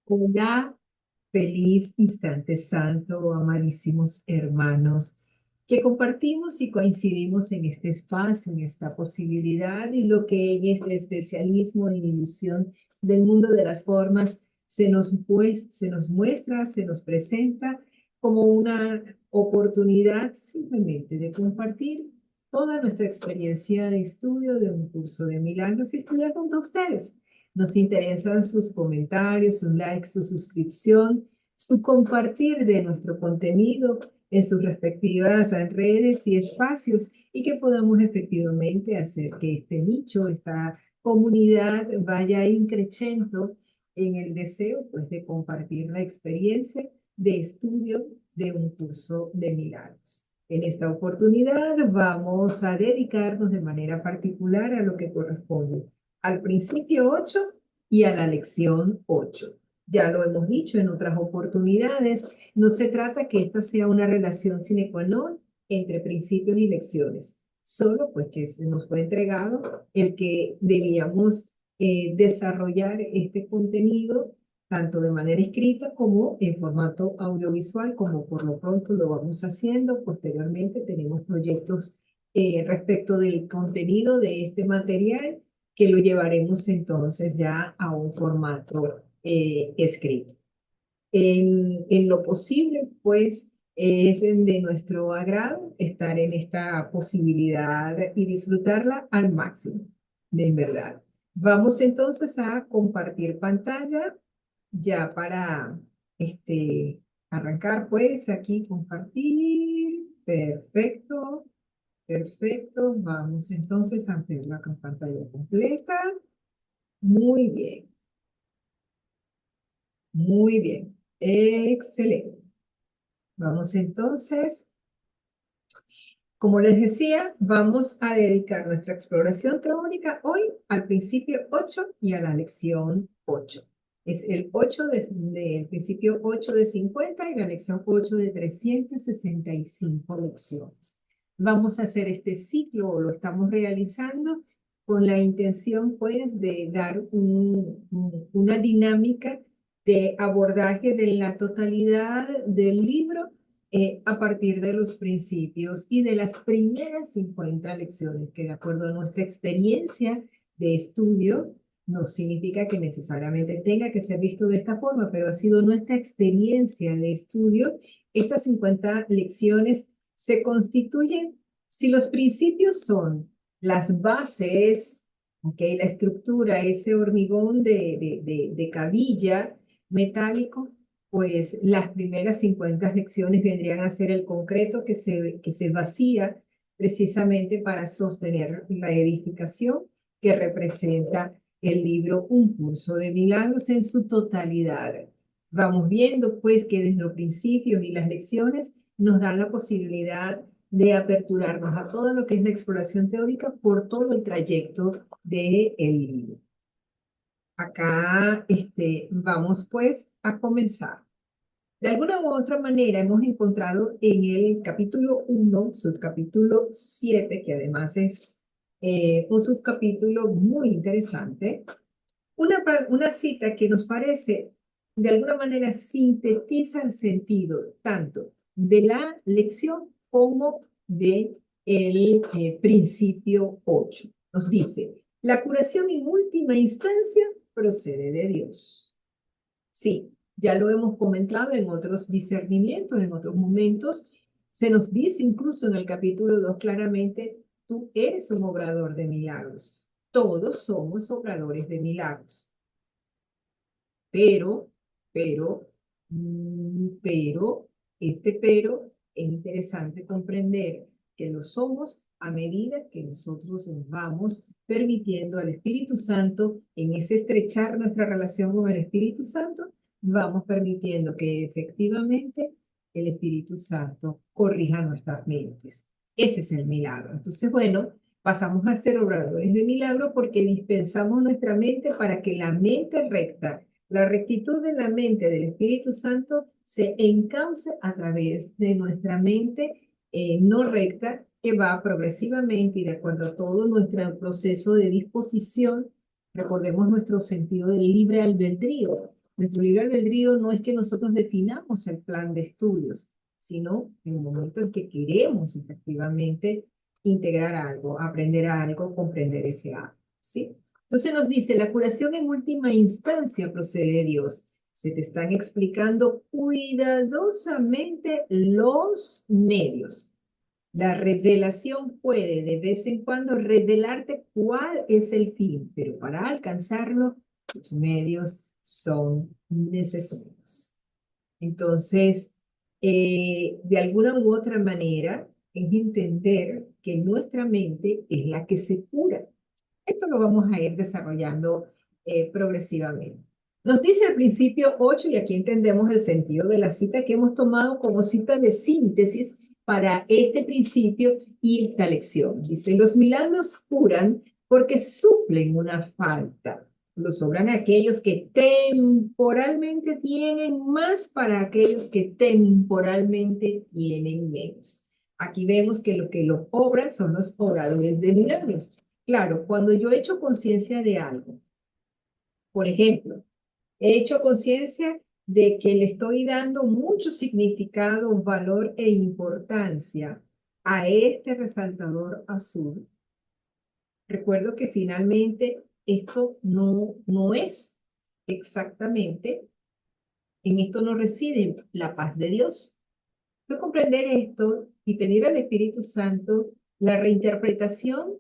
Hola, feliz instante santo, amadísimos hermanos, que compartimos y coincidimos en este espacio, en esta posibilidad y lo que en este especialismo en ilusión del mundo de las formas se nos muestra, se nos presenta como una oportunidad simplemente de compartir toda nuestra experiencia de estudio de un curso de milagros y estudiar junto a ustedes. Nos interesan sus comentarios, su like, su suscripción, su compartir de nuestro contenido en sus respectivas redes y espacios y que podamos efectivamente hacer que este nicho, esta comunidad vaya increciendo en el deseo pues de compartir la experiencia de estudio de un curso de milagros. En esta oportunidad vamos a dedicarnos de manera particular a lo que corresponde al principio 8 y a la lección 8. Ya lo hemos dicho en otras oportunidades, no se trata que esta sea una relación sine qua non entre principios y lecciones, solo pues que se nos fue entregado el que debíamos desarrollar este contenido tanto de manera escrita como en formato audiovisual, como por lo pronto lo vamos haciendo. Posteriormente tenemos proyectos respecto del contenido de este material que lo llevaremos entonces ya a un formato escrito. En lo posible, pues, es de nuestro agrado estar en esta posibilidad y disfrutarla al máximo, de verdad. Vamos entonces a compartir pantalla ya para arrancar, pues, aquí compartir. Perfecto, perfecto. Vamos entonces a ver la pantalla completa. Muy bien, muy bien. Excelente. Vamos entonces, como les decía, vamos a dedicar nuestra exploración teórica hoy al principio 8 y a la lección 8. Es el 8 del principio 8 de 50 y la lección 8 de 365 lecciones. Vamos a hacer este ciclo, o lo estamos realizando, con la intención, pues, de dar una dinámica de abordaje de la totalidad del libro a partir de los principios y de las primeras 50 lecciones, que de acuerdo a nuestra experiencia de estudio, no significa que necesariamente tenga que ser visto de esta forma, pero ha sido nuestra experiencia de estudio. Estas 50 lecciones se constituyen, si los principios son las bases, ¿okay? La estructura, ese hormigón de cabilla metálico, pues las primeras 50 lecciones vendrían a ser el concreto que se vacía precisamente para sostener la edificación que representa el libro Un curso de milagros en su totalidad. Vamos viendo pues que desde los principios y las lecciones nos dan la posibilidad de aperturarnos a todo lo que es la exploración teórica por todo el trayecto del libro. Acá vamos pues a comenzar. De alguna u otra manera hemos encontrado en el capítulo 1, subcapítulo 7, que además es un subcapítulo muy interesante, una cita que nos parece de alguna manera sintetiza el sentido tanto de la lección como de el principio 8. Nos dice, la curación en última instancia procede de Dios. Sí, ya lo hemos comentado en otros discernimientos, en otros momentos. Se nos dice incluso en el capítulo 2 claramente, tú eres un obrador de milagros. Todos somos obradores de milagros. Pero, pero, pero, es interesante comprender que lo somos a medida que nosotros nos vamos permitiendo al Espíritu Santo, en ese estrechar nuestra relación con el Espíritu Santo, vamos permitiendo que efectivamente el Espíritu Santo corrija nuestras mentes. Ese es el milagro. Entonces, bueno, pasamos a ser obradores de milagro porque dispensamos nuestra mente para que la mente recta, la rectitud de la mente del Espíritu Santo, se encauce a través de nuestra mente no recta, que va progresivamente y de acuerdo a todo nuestro proceso de disposición. Recordemos nuestro sentido del libre albedrío. Nuestro libre albedrío no es que nosotros definamos el plan de estudios, sino en el momento en que queremos efectivamente integrar algo, aprender algo, comprender ese algo, ¿sí? Entonces nos dice, la curación en última instancia procede de Dios. Se te están explicando cuidadosamente los medios. La revelación puede de vez en cuando revelarte cuál es el fin, pero para alcanzarlo, los medios son necesarios. Entonces, de alguna u otra manera, es entender que nuestra mente es la que se cura. Esto lo vamos a ir desarrollando progresivamente. Nos dice al principio 8, y aquí entendemos el sentido de la cita que hemos tomado como cita de síntesis para este principio y esta lección. Dice, los milagros curan porque suplen una falta. Los sobran aquellos que temporalmente tienen más para aquellos que temporalmente tienen menos. Aquí vemos que lo que los obran son los obradores de milagros. Claro, cuando yo he hecho conciencia de algo, por ejemplo, he hecho conciencia de que le estoy dando mucho significado, valor e importancia a este resaltador azul. Recuerdo que finalmente esto no es exactamente, en esto no reside la paz de Dios. Fue comprender esto y pedir al Espíritu Santo la reinterpretación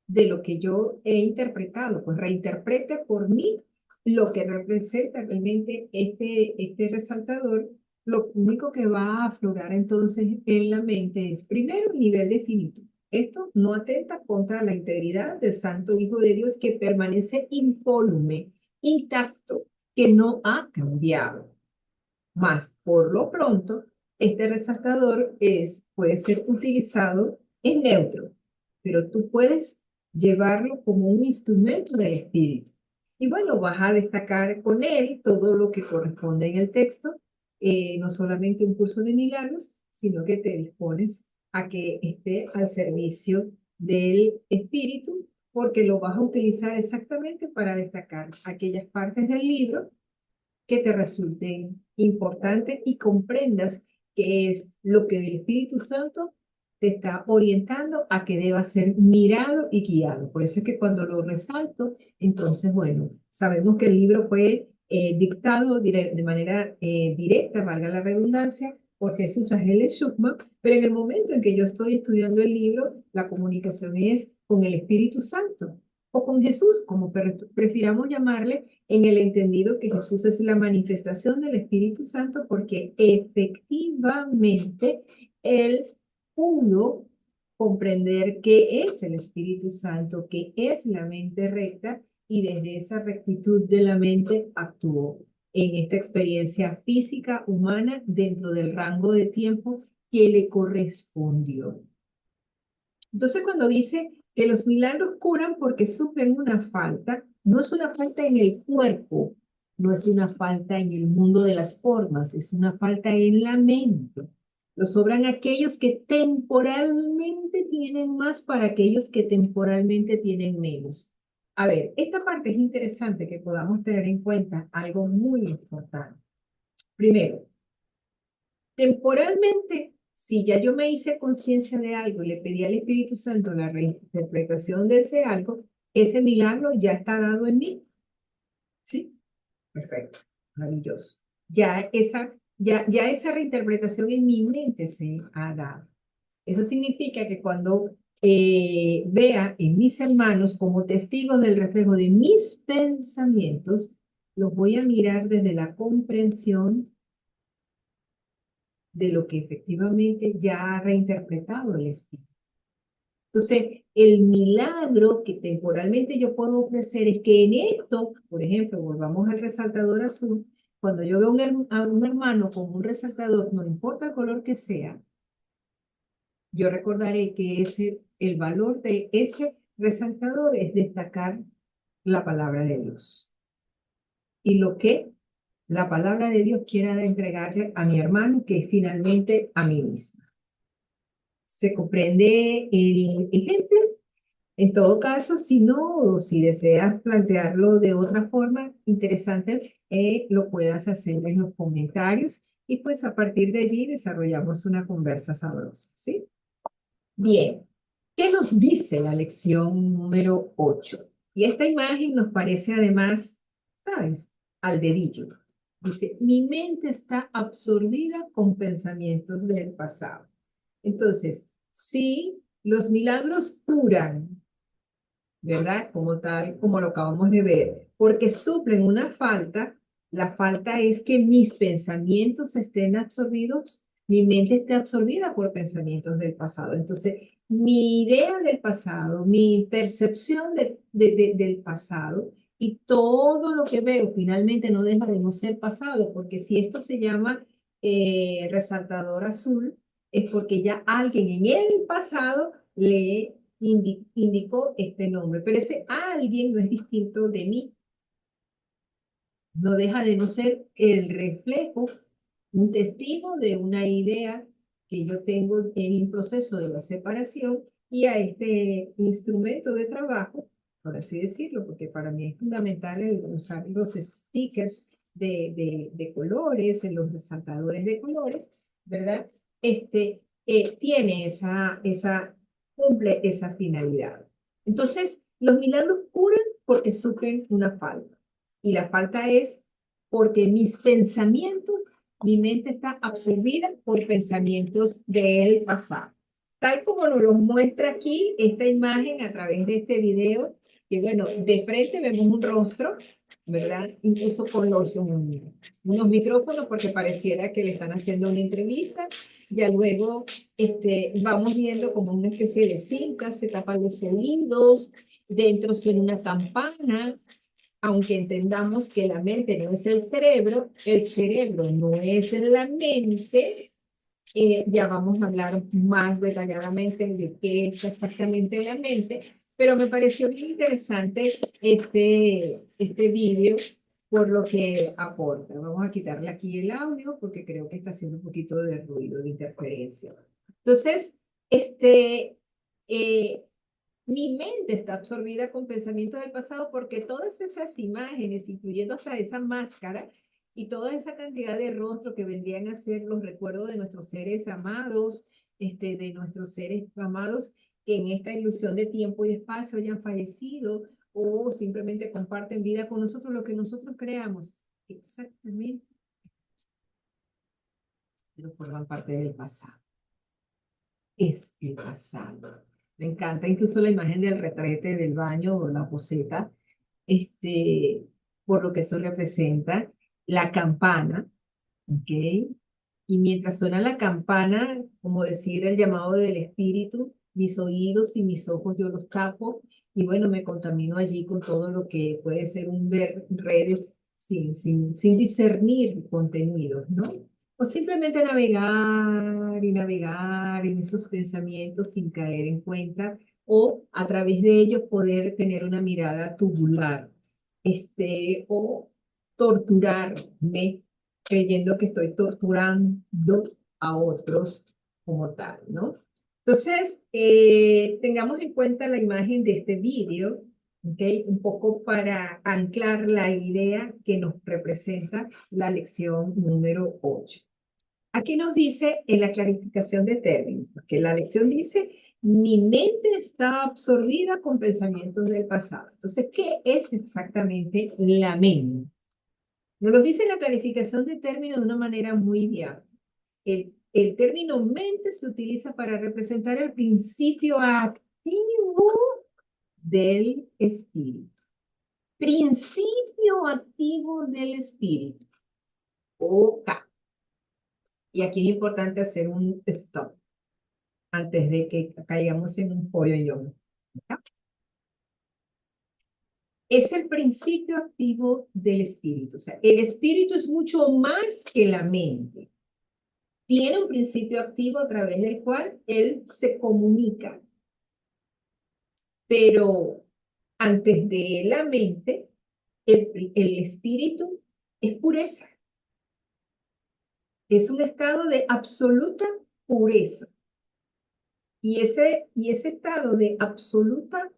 de lo que yo he interpretado, pues reinterprete por mí lo que representa realmente este resaltador. Lo único que va a aflorar entonces en la mente es, primero, el nivel de finitud. Esto no atenta contra la integridad del Santo Hijo de Dios que permanece incólume, intacto, que no ha cambiado. Más, por lo pronto, este resaltador puede ser utilizado en neutro, pero tú puedes llevarlo como un instrumento del espíritu. Y bueno, vas a destacar con él todo lo que corresponde en el texto, no solamente un curso de milagros, sino que te dispones a que esté al servicio del espíritu, porque lo vas a utilizar exactamente para destacar aquellas partes del libro que te resulten importantes y comprendas qué es lo que el Espíritu Santo te está orientando a que deba ser mirado y guiado. Por eso es que cuando lo resalto, entonces, bueno, sabemos que el libro fue dictado de manera directa, valga la redundancia, por Jesús Ángel Schuckman, pero en el momento en que yo estoy estudiando el libro, la comunicación es con el Espíritu Santo o con Jesús, como prefiramos llamarle, en el entendido que Jesús es la manifestación del Espíritu Santo, porque efectivamente Él pudo comprender qué es el Espíritu Santo, qué es la mente recta, y desde esa rectitud de la mente actuó en esta experiencia física humana dentro del rango de tiempo que le correspondió. Entonces, cuando dice que los milagros curan porque suplen una falta, no es una falta en el cuerpo, no es una falta en el mundo de las formas, es una falta en la mente. Los sobran aquellos que temporalmente tienen más para aquellos que temporalmente tienen menos. A ver, esta parte es interesante que podamos tener en cuenta algo muy importante. Primero, temporalmente, si ya yo me hice conciencia de algo y le pedí al Espíritu Santo la reinterpretación de ese algo, ese milagro ya está dado en mí. ¿Sí? Perfecto. Maravilloso. Ya esa reinterpretación en mi mente se ha dado. Eso significa que cuando vea en mis hermanos como testigos del reflejo de mis pensamientos, los voy a mirar desde la comprensión de lo que efectivamente ya ha reinterpretado el Espíritu. Entonces, el milagro que temporalmente yo puedo ofrecer es que en esto, por ejemplo, volvamos al resaltador azul, cuando yo veo a un hermano con un resaltador, no importa el color que sea, yo recordaré que el valor de ese resaltador es destacar la palabra de Dios. Y lo que la palabra de Dios quiera entregarle a mi hermano, que es finalmente a mí misma. ¿Se comprende el ejemplo? En todo caso, si no, o si deseas plantearlo de otra forma interesante, lo puedas hacer en los comentarios y pues a partir de allí desarrollamos una conversa sabrosa, ¿sí? Bien, ¿qué nos dice la lección número 8? Y esta imagen nos parece además, ¿sabes? Al dedillo. Dice, mi mente está absorbida con pensamientos del pasado. Entonces, si los milagros curan, ¿verdad? Como tal, como lo acabamos de ver, porque suplen una falta. La falta es que mis pensamientos estén absorbidos, mi mente esté absorbida por pensamientos del pasado. Entonces, mi idea del pasado, mi percepción del pasado y todo lo que veo finalmente no deja de no ser pasado, porque si esto se llama resaltador azul, es porque ya alguien en el pasado le indicó este nombre, pero ese alguien no es distinto de mí, no deja de no ser el reflejo, un testigo de una idea que yo tengo en el proceso de la separación y a este instrumento de trabajo, por así decirlo, porque para mí es fundamental el usar los stickers de colores, en los resaltadores de colores, ¿verdad? Tiene cumple esa finalidad. Entonces, los milagros curan porque suplen una falta. Y la falta es porque mis pensamientos, mi mente está absorbida por pensamientos del pasado. Tal como nos lo muestra aquí esta imagen a través de este video, que bueno, de frente vemos un rostro, ¿verdad? Incluso con unos micrófonos porque pareciera que le están haciendo una entrevista. Ya luego vamos viendo como una especie de cinta, se tapan los oídos, dentro suena una campana, aunque entendamos que la mente no es el cerebro no es la mente, ya vamos a hablar más detalladamente de qué es exactamente la mente, pero me pareció muy interesante este vídeo por lo que aporta. Vamos a quitarle aquí el audio porque creo que está haciendo un poquito de ruido, de interferencia. Entonces, eh, mi mente está absorbida con pensamientos del pasado porque todas esas imágenes, incluyendo hasta esa máscara y toda esa cantidad de rostros que vendrían a ser los recuerdos de nuestros seres amados, de nuestros seres amados que en esta ilusión de tiempo y espacio hayan fallecido o simplemente comparten vida con nosotros, lo que nosotros creamos. Exactamente, pero forman parte del pasado. Es el pasado. Me encanta incluso la imagen del retrete del baño o la poseta, este, por lo que eso representa, la campana, ¿ok? Y mientras suena la campana, como decir el llamado del espíritu, mis oídos y mis ojos yo los tapo y bueno, me contamino allí con todo lo que puede ser un ver redes sin discernir contenidos, ¿no? O simplemente navegar y navegar en esos pensamientos sin caer en cuenta o a través de ellos poder tener una mirada tubular, o torturarme creyendo que estoy torturando a otros como tal, ¿no? Entonces, tengamos en cuenta la imagen de este vídeo, ¿ok? Un poco para anclar la idea que nos representa la lección número 8. Aquí nos dice en la clarificación de términos, que la lección dice, mi mente está absorbida con pensamientos del pasado. Entonces, ¿qué es exactamente la mente? Nos lo dice la clarificación de términos de una manera muy diáfana. El término mente se utiliza para representar el principio activo del espíritu. Principio activo del espíritu. OK. Y aquí es importante hacer un stop antes de que caigamos en un pollo y yo. Es el principio activo del espíritu. O sea, el espíritu es mucho más que la mente. Tiene un principio activo a través del cual él se comunica. Pero antes de la mente, el espíritu es pureza. Es un estado de absoluta pureza. Y ese estado de absoluta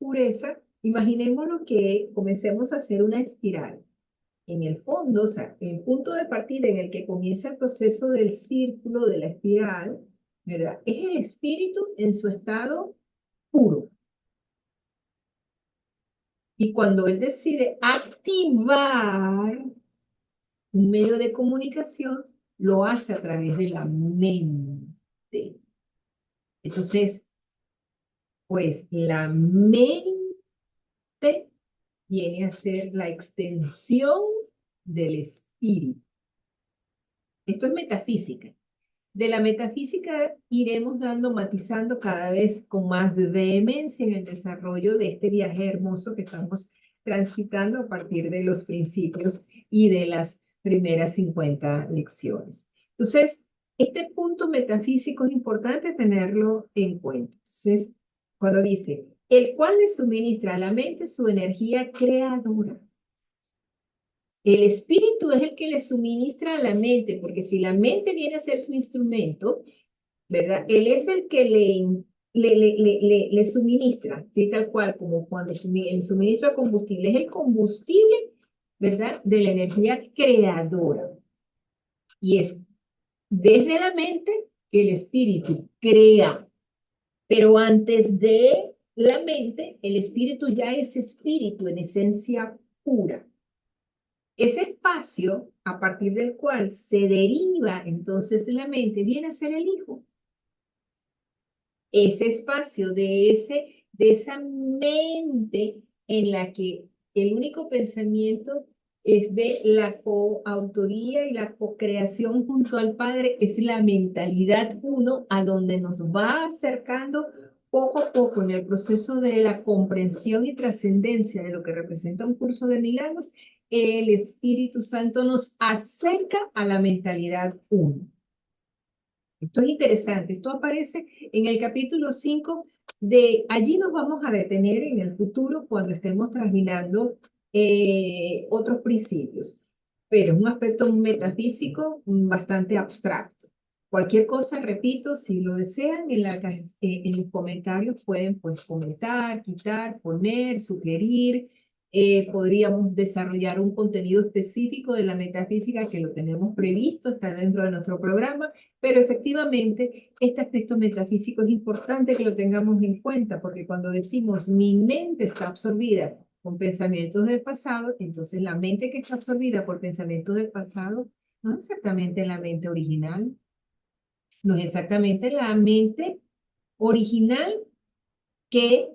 pureza, imaginémoslo que comencemos a hacer una espiral. En el fondo, o sea, el punto de partida en el que comienza el proceso del círculo, de la espiral, ¿verdad? Es el espíritu en su estado puro. Y cuando él decide activar un medio de comunicación, lo hace a través de la mente. Entonces, pues la mente viene a ser la extensión del espíritu. Esto es metafísica. De la metafísica iremos matizando cada vez con más vehemencia en el desarrollo de este viaje hermoso que estamos transitando a partir de los principios y de las primeras 50 lecciones. Entonces, este punto metafísico es importante tenerlo en cuenta. Entonces, cuando dice, el cual le suministra a la mente su energía creadora. El espíritu es el que le suministra a la mente, porque si la mente viene a ser su instrumento, ¿verdad? Él es el que le suministra, ¿sí? Tal cual, como cuando el suministro de combustible es el combustible, ¿verdad? De la energía creadora. Y es desde la mente que el espíritu crea. Pero antes de la mente, el espíritu ya es espíritu en esencia pura. Ese espacio a partir del cual se deriva entonces la mente viene a ser el hijo. Ese espacio de esa mente en la que el único pensamiento es ver la coautoría y la co-creación junto al Padre, es la mentalidad uno a donde nos va acercando poco a poco en el proceso de la comprensión y trascendencia de lo que representa un curso de milagros. El Espíritu Santo nos acerca a la mentalidad uno. Esto es interesante, esto aparece en el capítulo 5 de, allí nos vamos a detener en el futuro cuando estemos trasladando otros principios, pero es un aspecto metafísico bastante abstracto. Cualquier cosa, repito, si lo desean, en los comentarios pueden pues comentar, quitar, poner, sugerir. Podríamos desarrollar un contenido específico de la metafísica que lo tenemos previsto, está dentro de nuestro programa. Pero efectivamente, este aspecto metafísico es importante que lo tengamos en cuenta, porque cuando decimos mi mente está absorbida con pensamientos del pasado, entonces la mente que está absorbida por pensamientos del pasado no es exactamente la mente original, no es exactamente la mente original que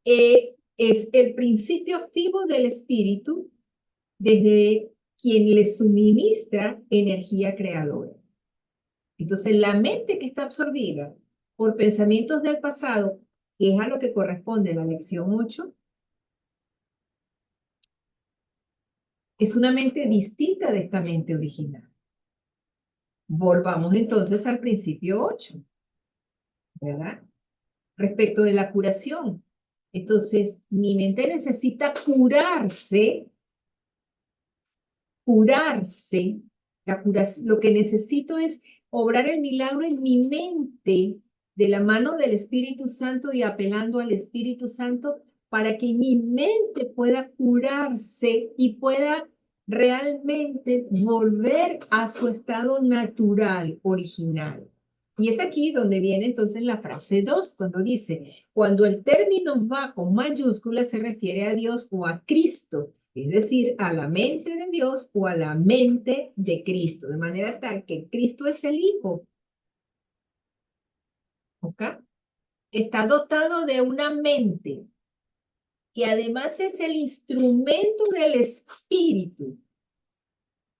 es el principio activo del espíritu desde quien le suministra energía creadora. Entonces, la mente que está absorbida por pensamientos del pasado, que es a lo que corresponde la lección 8, es una mente distinta de esta mente original. Volvamos entonces al principio 8, ¿verdad? Respecto de la curación. Entonces, mi mente necesita curarse. Lo que necesito es obrar el milagro en mi mente de la mano del Espíritu Santo y apelando al Espíritu Santo para que mi mente pueda curarse y pueda realmente volver a su estado natural, original. Y es aquí donde viene entonces la frase 2, cuando dice, cuando el término va con mayúsculas se refiere a Dios o a Cristo, es decir, a la mente de Dios o a la mente de Cristo, de manera tal que Cristo es el Hijo, ¿ok? Está dotado de una mente que además es el instrumento del Espíritu,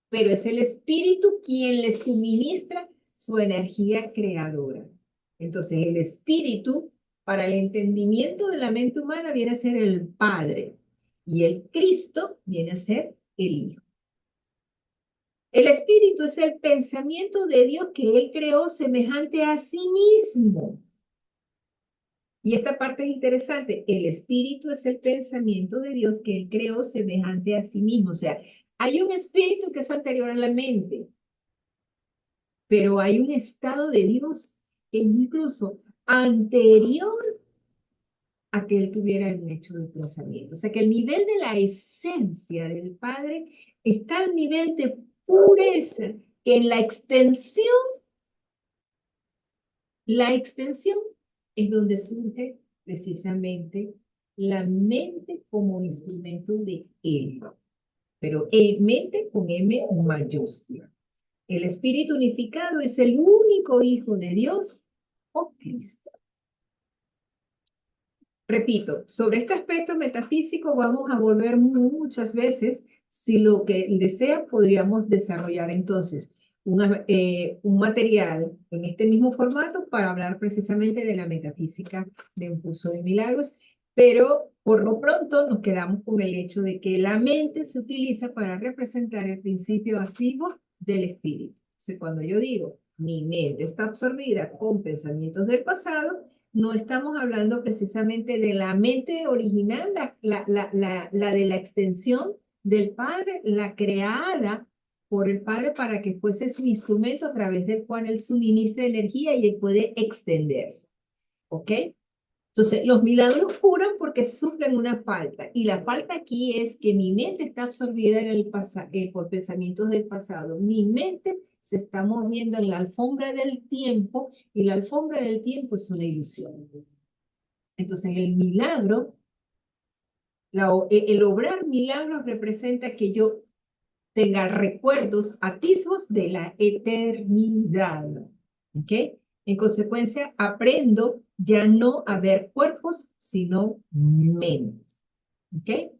pero es el Espíritu quien le suministra su energía creadora. Entonces, el Espíritu, para el entendimiento de la mente humana, viene a ser el Padre, y el Cristo viene a ser el Hijo. El espíritu es el pensamiento de Dios que Él creó semejante a sí mismo. Y esta parte es interesante. El espíritu es el pensamiento de Dios que Él creó semejante a sí mismo. O sea, hay un espíritu que es anterior a la mente, pero hay un estado de Dios que es incluso anterior a que él tuviera un hecho de pensamiento. O sea que el nivel de la esencia del Padre está al nivel de pureza, que en la extensión es donde surge precisamente la mente como instrumento de él, pero mente con M mayúscula. El Espíritu unificado es el único Hijo de Dios o Cristo. Repito, sobre este aspecto metafísico vamos a volver muchas veces. Si lo que desea, podríamos desarrollar entonces un material en este mismo formato para hablar precisamente de la metafísica de un curso de milagros, pero por lo pronto nos quedamos con el hecho de que la mente se utiliza para representar el principio activo del espíritu. Entonces, cuando yo digo mi mente está absorbida con pensamientos del pasado, no estamos hablando precisamente de la mente original, la de la extensión del Padre, la creada por el Padre para que fuese su instrumento a través del cual él suministra energía y él puede extenderse. ¿Ok? Entonces, los milagros curan porque suplen una falta. Y la falta aquí es que mi mente está absorbida por pensamientos del pasado. Mi mente se está moviendo en la alfombra del tiempo y la alfombra del tiempo es una ilusión. Entonces, el milagro, el obrar milagros representa que yo tenga recuerdos, atisbos de la eternidad. ¿Ok? En consecuencia, aprendo ya no a ver cuerpos, sino mentes. ¿Ok?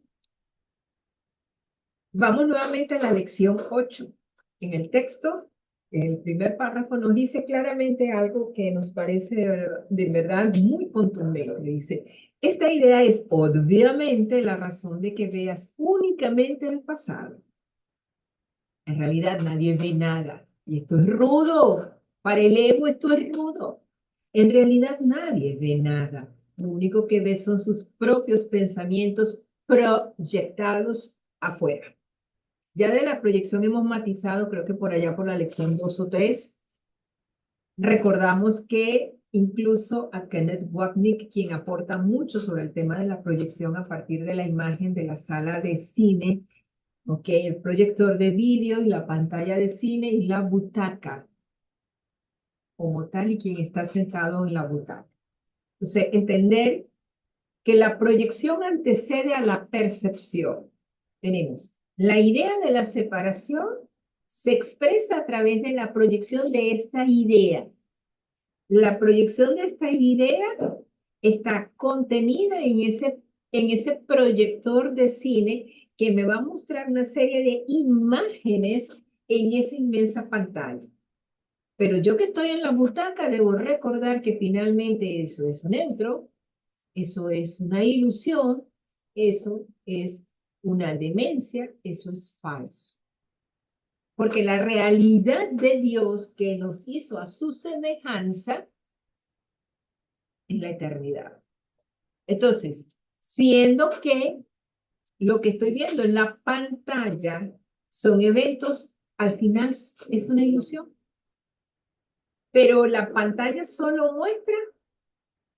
Vamos nuevamente a la lección 8. En el texto, el primer párrafo nos dice claramente algo que nos parece de verdad muy contundente. Dice, esta idea es obviamente la razón de que veas únicamente el pasado. En realidad nadie ve nada. Y esto es rudo. Para el ego esto es rudo. En realidad nadie ve nada. Lo único que ve son sus propios pensamientos proyectados afuera. Ya de la proyección hemos matizado, creo que por allá por la lección 2 o 3, recordamos que incluso a Kenneth Wapnick, quien aporta mucho sobre el tema de la proyección a partir de la imagen de la sala de cine, ¿okay? El proyector de vídeo y la pantalla de cine y la butaca como tal y quien está sentado en la butaca. Entonces, entender que la proyección antecede a la percepción. Tenemos la idea de la separación se expresa a través de la proyección de esta idea. La proyección de esta idea está contenida en ese proyector de cine que me va a mostrar una serie de imágenes en esa inmensa pantalla. Pero yo que estoy en la butaca debo recordar que finalmente eso es neutro, eso es una ilusión, eso es una demencia, eso es falso. Porque la realidad de Dios que nos hizo a su semejanza es la eternidad. Entonces, siendo que lo que estoy viendo en la pantalla son eventos, al final es una ilusión. Pero la pantalla solo muestra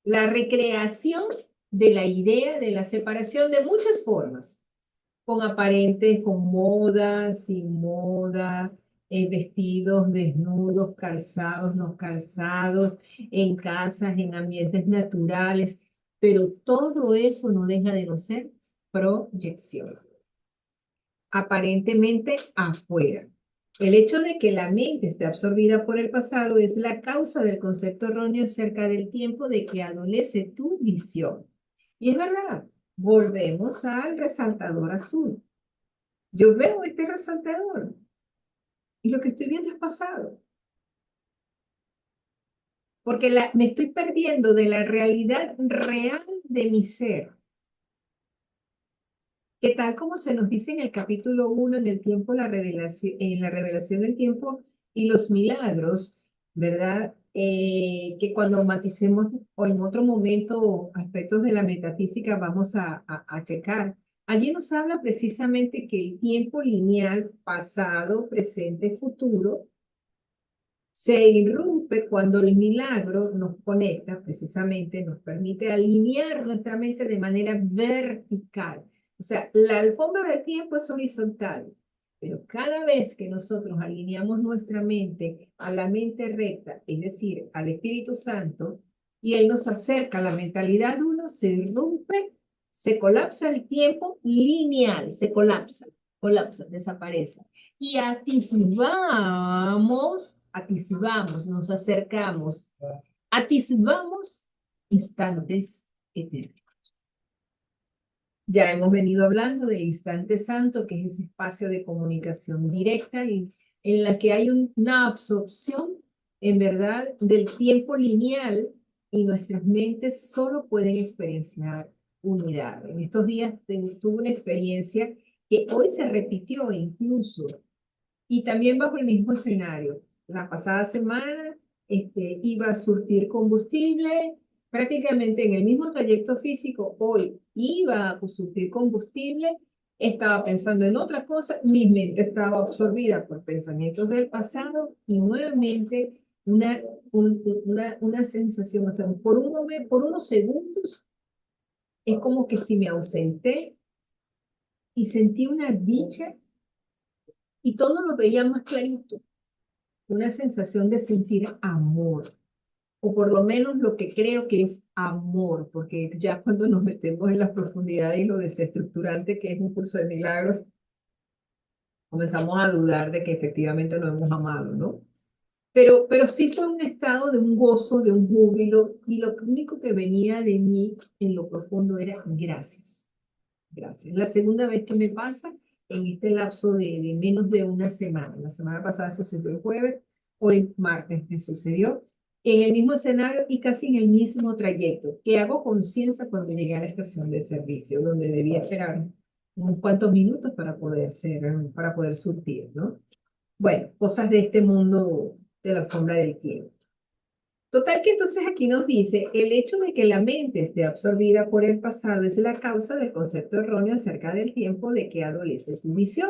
la recreación de la idea de la separación de muchas formas, con aparentes, con moda, sin moda, vestidos, desnudos, calzados, no calzados, en casas, en ambientes naturales, pero todo eso no deja de no ser proyección, aparentemente afuera. El hecho de que la mente esté absorbida por el pasado es la causa del concepto erróneo acerca del tiempo de que adolece tu visión. Y es verdad, volvemos al resaltador azul. Yo veo este resaltador y lo que estoy viendo es pasado. Porque me estoy perdiendo de la realidad real de mi ser. Que tal como se nos dice en el capítulo 1, en el tiempo, en la revelación del tiempo y los milagros, ¿verdad? Que cuando maticemos o en otro momento aspectos de la metafísica vamos a checar. Allí nos habla precisamente que el tiempo lineal, pasado, presente, futuro, se irrumpe cuando el milagro nos conecta, precisamente nos permite alinear nuestra mente de manera vertical. O sea, la alfombra del tiempo es horizontal, pero cada vez que nosotros alineamos nuestra mente a la mente recta, es decir, al Espíritu Santo, y Él nos acerca a la mentalidad uno, se irrumpe, se colapsa el tiempo lineal, se colapsa, desaparece. Y atisbamos, nos acercamos, atisbamos instantes eternos. Ya hemos venido hablando del instante santo, que es ese espacio de comunicación directa en la que hay una absorción, en verdad, del tiempo lineal y nuestras mentes solo pueden experienciar unidad. En estos días tuve una experiencia que hoy se repitió incluso y también bajo el mismo escenario. La pasada semana iba a surtir combustible, prácticamente en el mismo trayecto físico. Hoy iba a surtir combustible, estaba pensando en otra cosa, mi mente estaba absorbida por pensamientos del pasado y nuevamente una sensación, o sea, por unos segundos es como que si me ausenté y sentí una dicha y todo lo veía más clarito. Una sensación de sentir amor, o por lo menos lo que creo que es amor, porque ya cuando nos metemos en las profundidades y lo desestructurante que es un curso de milagros, comenzamos a dudar de que efectivamente no hemos amado, ¿no? Pero sí fue un estado de un gozo, de un júbilo, y lo único que venía de mí en lo profundo era gracias, gracias. La segunda vez que me pasa en este lapso de menos de una semana. La semana pasada sucedió el jueves, hoy martes me sucedió en el mismo escenario y casi en el mismo trayecto, que hago conciencia cuando llegué a la estación de servicio, donde debía esperar unos cuantos minutos para poder surtir, ¿no? Bueno, cosas de este mundo de la alfombra del tiempo. Total que entonces aquí nos dice, el hecho de que la mente esté absorbida por el pasado es la causa del concepto erróneo acerca del tiempo de que adolece tu visión.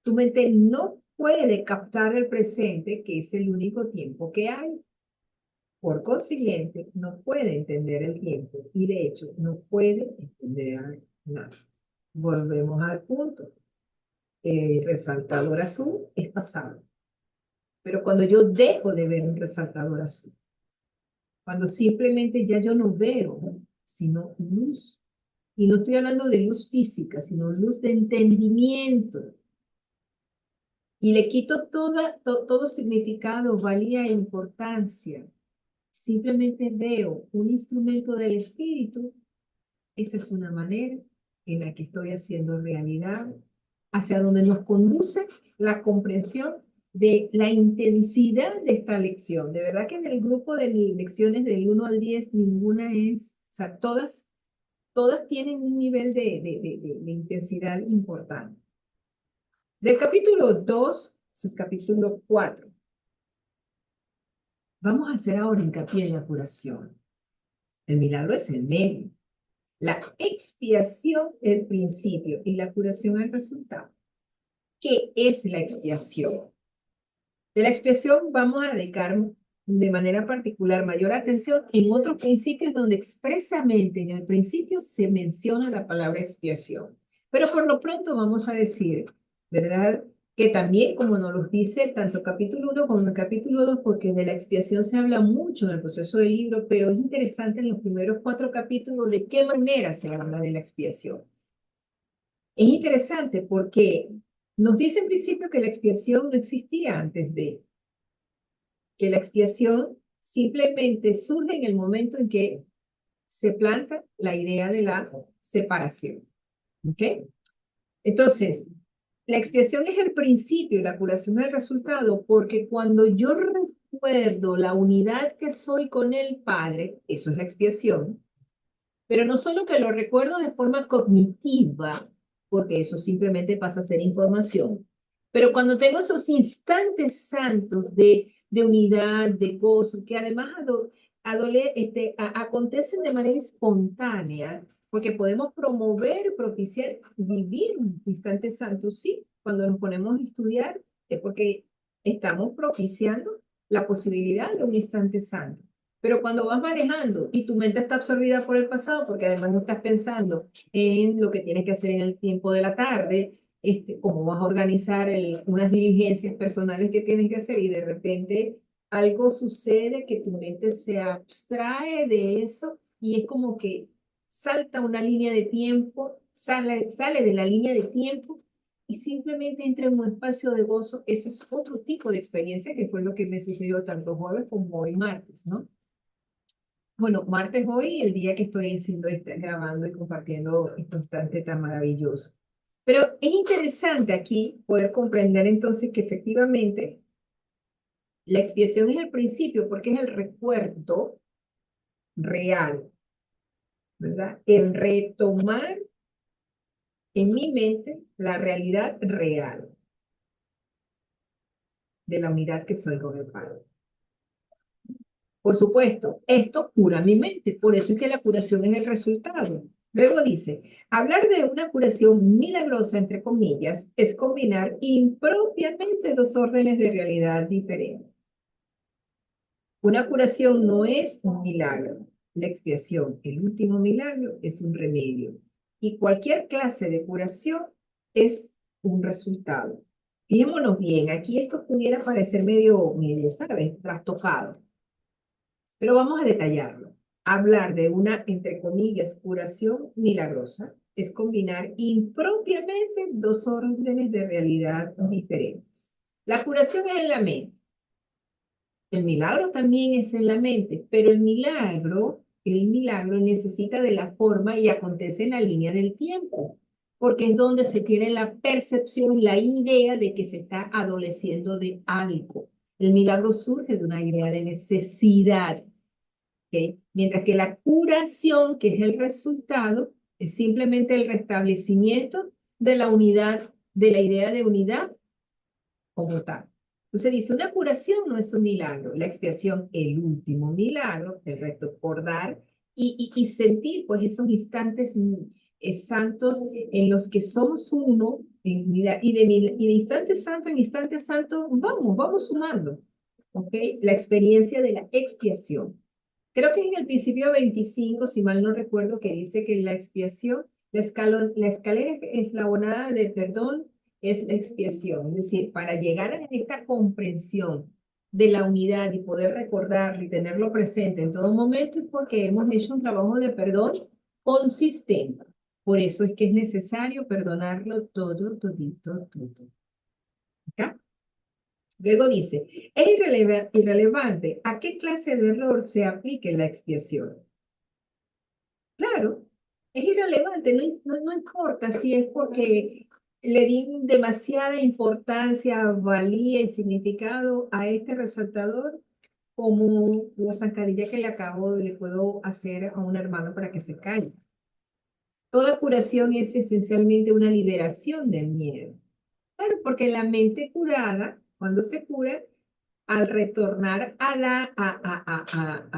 Tu mente no puede captar el presente, que es el único tiempo que hay. Por consiguiente, no puede entender el tiempo y de hecho no puede entender nada. Volvemos al punto. El resaltador azul es pasado. Pero cuando yo dejo de ver un resaltador azul, cuando simplemente ya yo no veo, sino luz. Y no estoy hablando de luz física, sino luz de entendimiento. Y le quito todo significado, valía e importancia. Simplemente veo un instrumento del espíritu. Esa es una manera en la que estoy haciendo realidad, hacia donde nos conduce la comprensión de la intensidad de esta lección. De verdad que en el grupo de lecciones del 1 al 10, ninguna es, o sea, todas tienen un nivel de intensidad importante. Del capítulo 2, subcapítulo 4, vamos a hacer ahora hincapié en la curación. El milagro es el medio. La expiación el principio y la curación el resultado. ¿Qué es la expiación? De la expiación vamos a dedicar de manera particular mayor atención en otros principios donde expresamente en el principio se menciona la palabra expiación. Pero por lo pronto vamos a decir, ¿verdad? Que también, como nos lo dice tanto capítulo 1 como el capítulo 2, porque de la expiación se habla mucho en el proceso del libro, pero es interesante en los primeros 4 capítulos de qué manera se habla de la expiación. Es interesante porque nos dice en principio que la expiación no existía antes de, que la expiación simplemente surge en el momento en que se planta la idea de la separación. ¿Ok? Entonces, la expiación es el principio y la curación es el resultado, porque cuando yo recuerdo la unidad que soy con el Padre, eso es la expiación, pero no solo que lo recuerdo de forma cognitiva, porque eso simplemente pasa a ser información, pero cuando tengo esos instantes santos de unidad, de gozo, que además acontecen de manera espontánea, porque podemos promover, propiciar, vivir instantes santos, sí, cuando nos ponemos a estudiar, es porque estamos propiciando la posibilidad de un instante santo. Pero cuando vas manejando y tu mente está absorbida por el pasado, porque además no estás pensando en lo que tienes que hacer en el tiempo de la tarde, cómo vas a organizar unas diligencias personales que tienes que hacer y de repente algo sucede que tu mente se abstrae de eso y es como que salta una línea de tiempo, sale de la línea de tiempo y simplemente entra en un espacio de gozo. Eso es otro tipo de experiencia que fue lo que me sucedió tanto jueves como hoy martes, ¿no? Bueno, martes hoy, el día que estoy haciendo grabando y compartiendo este instante tan maravilloso. Pero es interesante aquí poder comprender entonces que efectivamente la expiación es el principio porque es el recuerdo real, ¿verdad? El retomar en mi mente la realidad real de la unidad que soy con el Padre. Por supuesto, esto cura mi mente, por eso es que la curación es el resultado. Luego dice, hablar de una curación milagrosa, entre comillas, es combinar impropiamente dos órdenes de realidad diferentes. Una curación no es un milagro. La expiación, el último milagro, es un remedio. Y cualquier clase de curación es un resultado. Fijémonos bien, aquí esto pudiera parecer medio, ¿sabes? Trastocado. Pero vamos a detallarlo. Hablar de una, entre comillas, curación milagrosa es combinar impropiamente dos órdenes de realidad diferentes. La curación es en la mente. El milagro también es en la mente, pero el milagro necesita de la forma y acontece en la línea del tiempo, porque es donde se tiene la percepción, la idea de que se está adoleciendo de algo. El milagro surge de una idea de necesidad. ¿Okay? Mientras que la curación, que es el resultado, es simplemente el restablecimiento de la unidad, de la idea de unidad como tal. Entonces dice, una curación no es un milagro, la expiación, el último milagro, el recordar y sentir pues esos instantes santos en los que somos uno en unidad, y de instante santo, vamos sumando, ¿ok? La experiencia de la expiación. Creo que es en el principio 25, si mal no recuerdo, que dice que la expiación, la escalera eslabonada del perdón es la expiación. Es decir, para llegar a esta comprensión de la unidad y poder recordarlo y tenerlo presente en todo momento es porque hemos hecho un trabajo de perdón consistente. Por eso es que es necesario perdonarlo todo, todito, todo. ¿Acá? Luego dice, es irrelevante a qué clase de error se aplique la expiación. Claro, es irrelevante, no importa si es porque le di demasiada importancia, valía y significado a este resaltador como la zancadilla que le puedo hacer a un hermano para que se calle. Toda curación es esencialmente una liberación del miedo. Claro, porque la mente curada, cuando se cura, al retornar a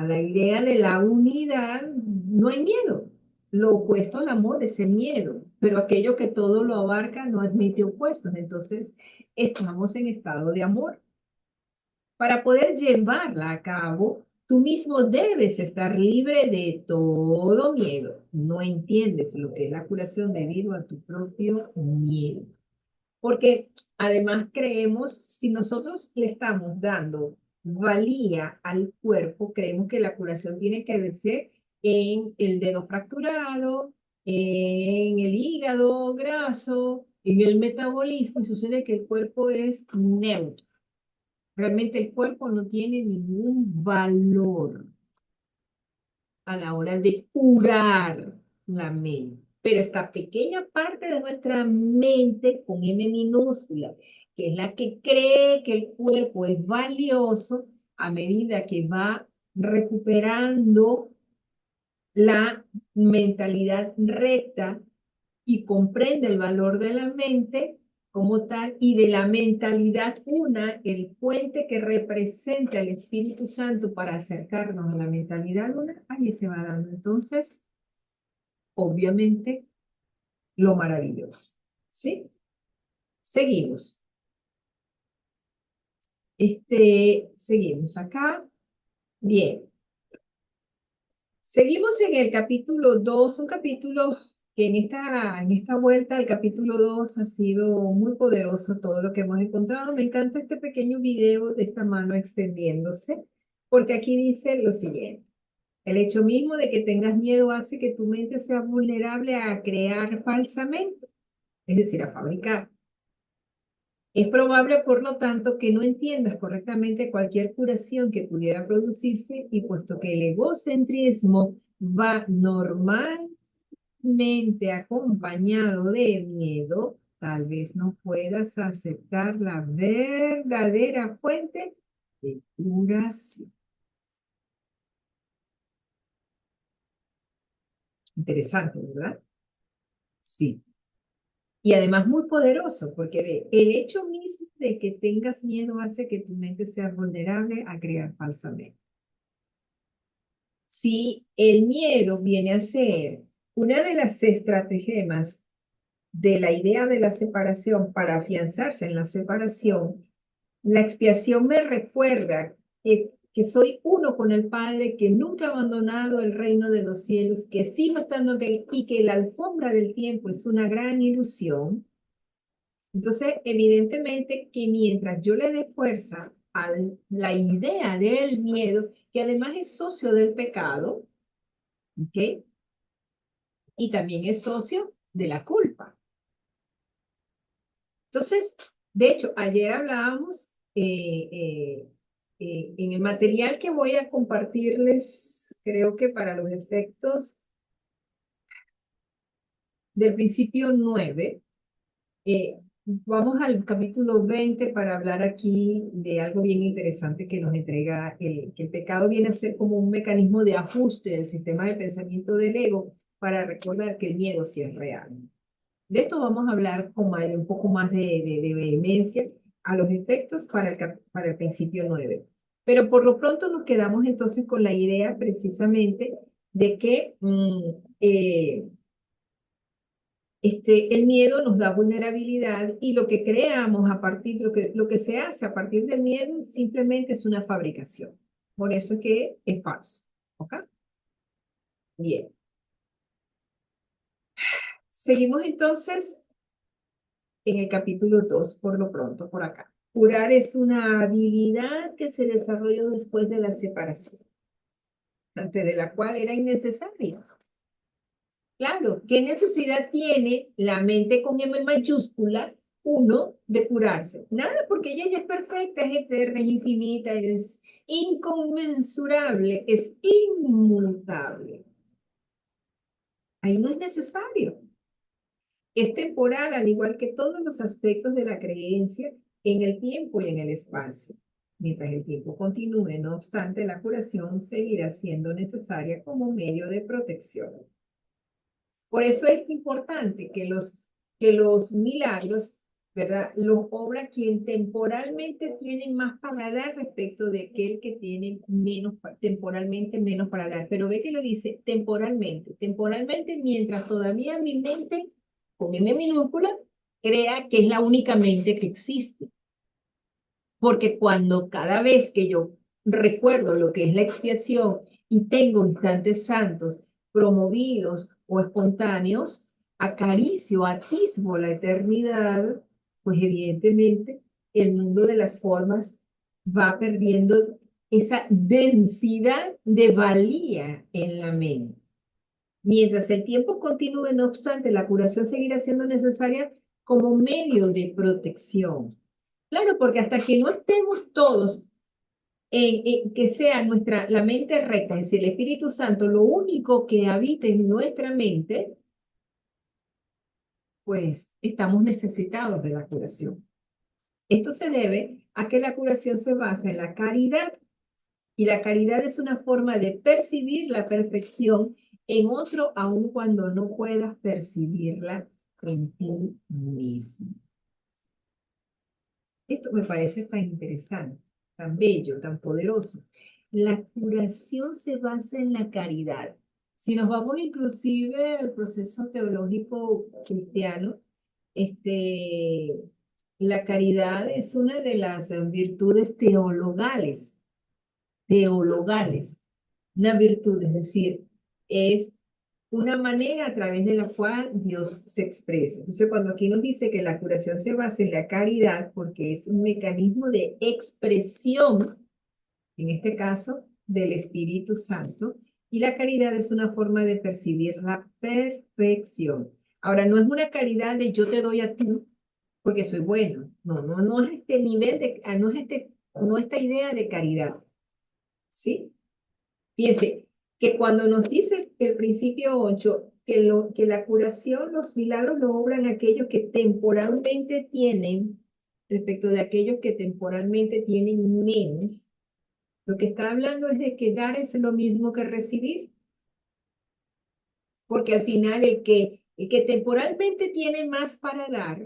la idea de la unidad, no hay miedo. Lo opuesto al amor es el miedo, pero aquello que todo lo abarca no admite opuestos. Entonces, estamos en estado de amor. Para poder llevarla a cabo, tú mismo debes estar libre de todo miedo. No entiendes lo que es la curación debido a tu propio miedo. Porque además creemos, si nosotros le estamos dando valía al cuerpo, creemos que la curación tiene que ser en el dedo fracturado, en el hígado graso, en el metabolismo, y sucede que el cuerpo es neutro. Realmente el cuerpo no tiene ningún valor a la hora de curar la mente. Pero esta pequeña parte de nuestra mente con M minúscula, que es la que cree que el cuerpo es valioso, a medida que va recuperando la mentalidad recta y comprende el valor de la mente como tal y de la mentalidad una, el puente que representa el Espíritu Santo para acercarnos a la mentalidad una, ahí se va dando entonces, obviamente, lo maravilloso. ¿Sí? Seguimos. Seguimos acá. Bien. Seguimos en el capítulo 2, un capítulo que en esta vuelta, el capítulo 2 ha sido muy poderoso todo lo que hemos encontrado. Me encanta este pequeño video de esta mano extendiéndose, porque aquí dice lo siguiente. El hecho mismo de que tengas miedo hace que tu mente sea vulnerable a crear falsamente, es decir, a fabricar. Es probable, por lo tanto, que no entiendas correctamente cualquier curación que pudiera producirse y puesto que el egocentrismo va normalmente acompañado de miedo, tal vez no puedas aceptar la verdadera fuente de curación. Interesante, ¿verdad? Sí. Y además muy poderoso, porque ve, el hecho mismo de que tengas miedo hace que tu mente sea vulnerable a crear falsamente. Si el miedo viene a ser una de las estratagemas de la idea de la separación para afianzarse en la separación, la expiación me recuerda que soy uno con el Padre, que nunca ha abandonado el reino de los cielos, que sigo estando aquí y que la alfombra del tiempo es una gran ilusión. Entonces, evidentemente que mientras yo le dé fuerza a la idea del miedo, que además es socio del pecado, ¿ok? Y también es socio de la culpa. Entonces, de hecho, ayer hablábamos en el material que voy a compartirles, creo que para los efectos del principio 9, vamos al capítulo 20 para hablar aquí de algo bien interesante que nos entrega que el pecado viene a ser como un mecanismo de ajuste del sistema de pensamiento del ego para recordar que el miedo sí es real. De esto vamos a hablar con un poco más de vehemencia a los efectos para el principio 9. Pero por lo pronto nos quedamos entonces con la idea precisamente de que el miedo nos da vulnerabilidad y lo que creamos a partir, lo que se hace a partir del miedo simplemente es una fabricación. Por eso es que es falso. ¿Ok? Bien. Seguimos entonces en el capítulo 2 por lo pronto, por acá. Curar es una habilidad que se desarrolló después de la separación, antes de la cual era innecesaria. Claro, ¿qué necesidad tiene la mente con M mayúscula, uno, de curarse? Nada, porque ella ya es perfecta, es eterna, es infinita, es inconmensurable, es inmutable. Ahí no es necesario. Es temporal, al igual que todos los aspectos de la creencia en el tiempo y en el espacio. Mientras el tiempo continúe, no obstante, la curación seguirá siendo necesaria como medio de protección. Por eso es importante que los milagros, ¿verdad?, los obra quien temporalmente tiene más para dar respecto de aquel que tiene menos, temporalmente menos para dar. Pero ve que lo dice temporalmente mientras todavía mi mente, con M minúscula, crea que es la única mente que existe. Porque cuando cada vez que yo recuerdo lo que es la expiación y tengo instantes santos promovidos o espontáneos, acaricio, atisbo la eternidad, pues evidentemente el mundo de las formas va perdiendo esa densidad de valía en la mente. Mientras el tiempo continúe, no obstante, la curación seguirá siendo necesaria como medio de protección. Claro, porque hasta que no estemos todos en que sea la mente recta, es decir, el Espíritu Santo, lo único que habita en nuestra mente, pues estamos necesitados de la curación. Esto se debe a que la curación se basa en la caridad y la caridad es una forma de percibir la perfección en otro, aun cuando no puedas percibirla en ti mismo. Esto me parece tan interesante, tan bello, tan poderoso. La curación se basa en la caridad. Si nos vamos inclusive al proceso teológico cristiano, este, la caridad es una de las virtudes teologales, una virtud, es decir, es una manera a través de la cual Dios se expresa. Entonces, cuando aquí nos dice que la curación se basa en la caridad, porque es un mecanismo de expresión, en este caso, del Espíritu Santo, y la caridad es una forma de percibir la perfección. Ahora, no es una caridad de yo te doy a ti porque soy bueno. No, no, no es este nivel de, no esta idea de caridad, ¿sí? Fíjense, que cuando nos dice el principio 8 que la curación, los milagros lo obran aquellos que temporalmente tienen, respecto de aquellos que temporalmente tienen menos, lo que está hablando es de que dar es lo mismo que recibir, porque al final el que temporalmente tiene más para dar,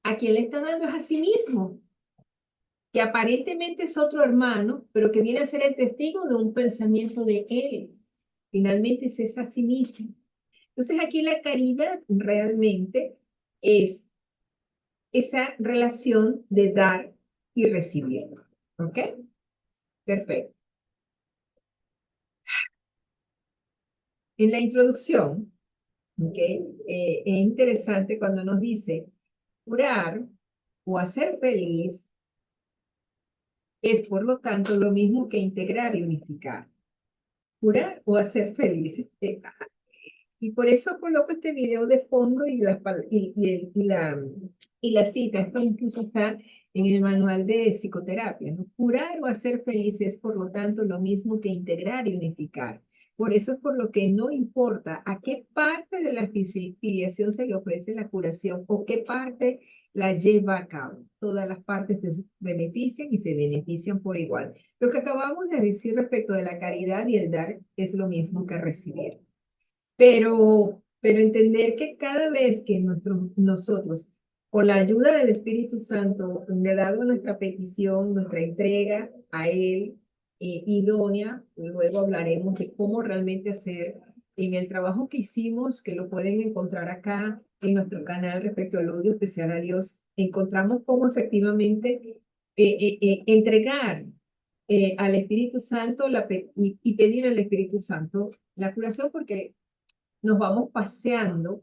a quien le está dando es a sí mismo, que aparentemente es otro hermano, pero que viene a ser el testigo de un pensamiento de él. Finalmente es a sí mismo. Entonces aquí la caridad realmente es esa relación de dar y recibir. ¿Ok? Perfecto. En la introducción, ¿ok? Es interesante cuando nos dice curar o hacer feliz es, por lo tanto, lo mismo que integrar y unificar. Curar o hacer feliz. Y por eso coloco este video de fondo y la cita. Esto incluso está en el manual de psicoterapia, ¿no? Curar o hacer feliz es, por lo tanto, lo mismo que integrar y unificar. Por eso es por lo que no importa a qué parte de la filiación se le ofrece la curación o qué parte la lleva a cabo. Todas las partes se benefician y se benefician por igual. Lo que acabamos de decir respecto de la caridad y el dar es lo mismo que recibir. Pero entender que cada vez que nosotros, con la ayuda del Espíritu Santo, le dado nuestra petición, nuestra entrega a Él, idónea, luego hablaremos de cómo realmente hacer en el trabajo que hicimos, que lo pueden encontrar acá en nuestro canal respecto al odio especial a Dios, encontramos cómo efectivamente entregar al Espíritu Santo y pedir al Espíritu Santo la curación, porque nos vamos paseando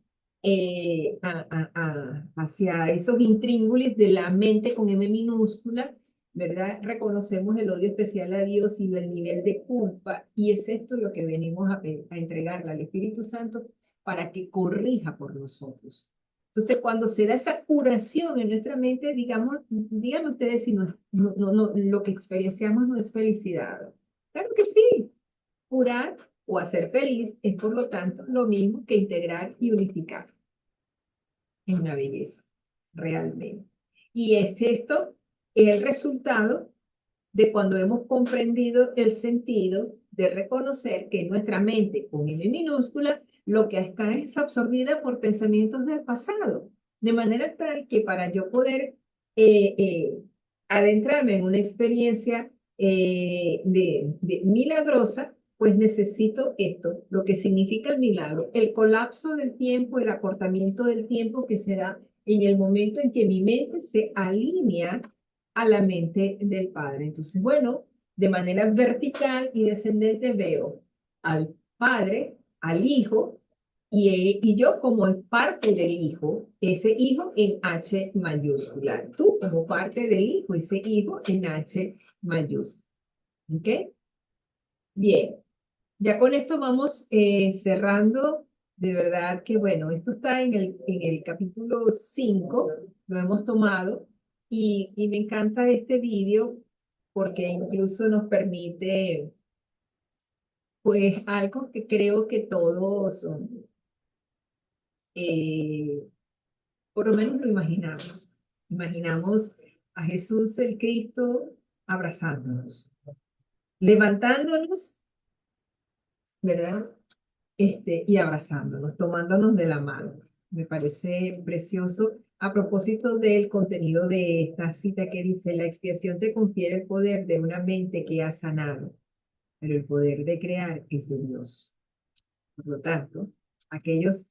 hacia esos intríngulis de la mente con M minúscula, ¿verdad? Reconocemos el odio especial a Dios y el nivel de culpa, y es esto lo que venimos a entregarle al Espíritu Santo para que corrija por nosotros. Entonces, cuando se da esa curación en nuestra mente, digamos, díganme ustedes si lo que experienciamos no es felicidad. Claro que sí. Curar o hacer feliz es, por lo tanto, lo mismo que integrar y unificar. Es una belleza, realmente. Y es esto el resultado de cuando hemos comprendido el sentido de reconocer que nuestra mente, con M minúscula, lo que está es absorbida por pensamientos del pasado. De manera tal que para yo poder adentrarme en una experiencia milagrosa, pues necesito esto, lo que significa el milagro, el colapso del tiempo, el acortamiento del tiempo que se da en el momento en que mi mente se alinea a la mente del Padre. Entonces, bueno, de manera vertical y descendente veo al Padre, al Hijo, y yo como parte del Hijo, ese Hijo en H mayúscula. Tú como parte del Hijo, ese Hijo en H mayúscula. ¿Ok? Bien, ya con esto vamos cerrando. De verdad que, bueno, esto está en el capítulo 5, lo hemos tomado, y me encanta este vídeo porque incluso nos permite, pues, algo que creo que todos, eh, por lo menos lo imaginamos. Imaginamos a Jesús el Cristo abrazándonos, levantándonos, ¿verdad? Y abrazándonos, tomándonos de la mano. Me parece precioso. A propósito del contenido de esta cita que dice, la expiación te confiere el poder de una mente que ha sanado, pero el poder de crear es de Dios. Por lo tanto, aquellos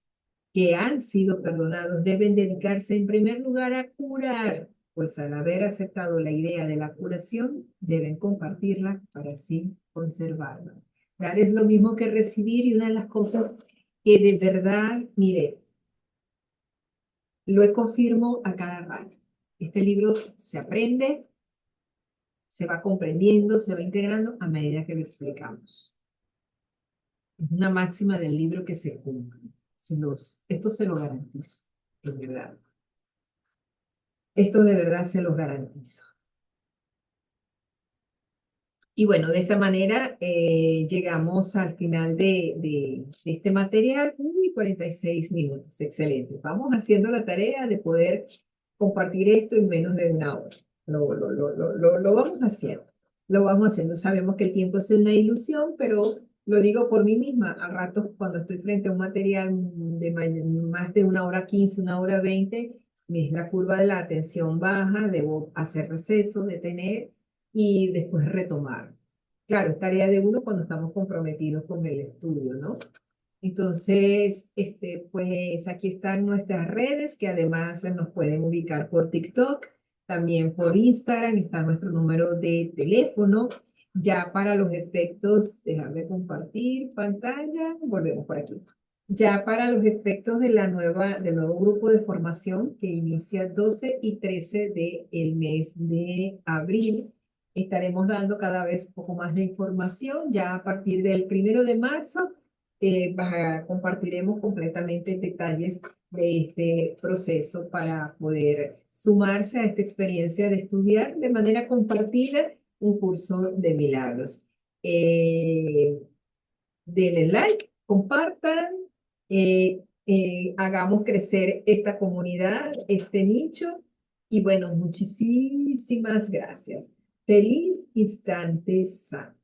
que han sido perdonados deben dedicarse en primer lugar a curar, pues al haber aceptado la idea de la curación, deben compartirla para así conservarla. Dar es lo mismo que recibir y una de las cosas que de verdad, mire, lo confirmo a cada rato. Este libro se aprende, se va comprendiendo, se va integrando a medida que lo explicamos. Es una máxima del libro que se cumple. Esto se lo garantizo, de verdad. Esto de verdad se los garantizo. Y bueno, de esta manera llegamos al final de este material. Uy, 46 minutos, excelente. Vamos haciendo la tarea de poder compartir esto en menos de una hora. Lo vamos haciendo, lo vamos haciendo. Sabemos que el tiempo es una ilusión, pero lo digo por mí misma. A ratos cuando estoy frente a un material de más de una hora 15, una hora 20, es la curva de la atención baja, debo hacer receso, detener y después retomar. Claro, es tarea de uno cuando estamos comprometidos con el estudio, ¿no? Entonces, pues aquí están nuestras redes, que además nos pueden ubicar por TikTok, también por Instagram, está nuestro número de teléfono. Ya para los efectos, déjame compartir pantalla, volvemos por aquí. Ya para los efectos de del nuevo grupo de formación que inicia 12 y 13 del mes de abril, estaremos dando cada vez un poco más de información. Ya a partir del 1 de marzo compartiremos completamente detalles de este proceso para poder sumarse a esta experiencia de estudiar de manera compartida un curso de milagros. Denle like, compartan, hagamos crecer esta comunidad, este nicho. Y bueno, muchísimas gracias. Feliz instante santo.